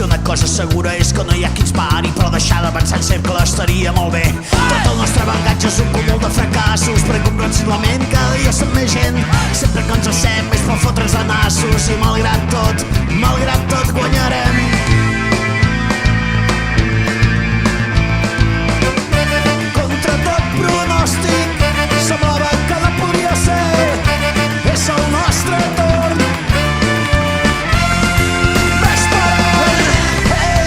Si una cosa segura és que no hi ha qui ens pari, però deixar d'avançar en cercle estaria molt bé. Tot el nostre bagatge és un cúmul de fracassos, però incomprensiblement cada dia som més gent. Sempre que ens alcem és per fotre'ns de nassos i malgrat tot guanyarem. Contra tot pronòstic, semblava que no podria ser. És el nostre torn.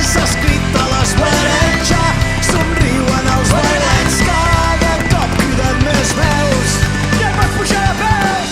És escrit a les parets, ja somriuen els velets, cada cop criden més veus. Ja pots pujar de pes!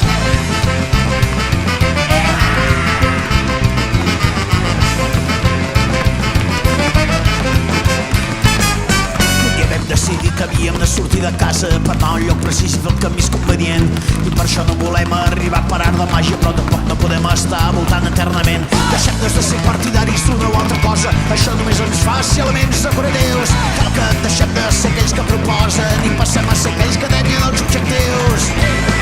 Un dia vam decidir que havíem de sortir de casa per anar a un lloc precís i fer el camí més convenient. I per això no volem arribar a parar de màgia, però tampoc no podem estar voltant eternament. Deixem de ser partidaris d'una o altra cosa, això només ens fa ser elements decoratius. Cal que deixem de ser aquells que proposen i passem a ser aquells que tenien els objectius.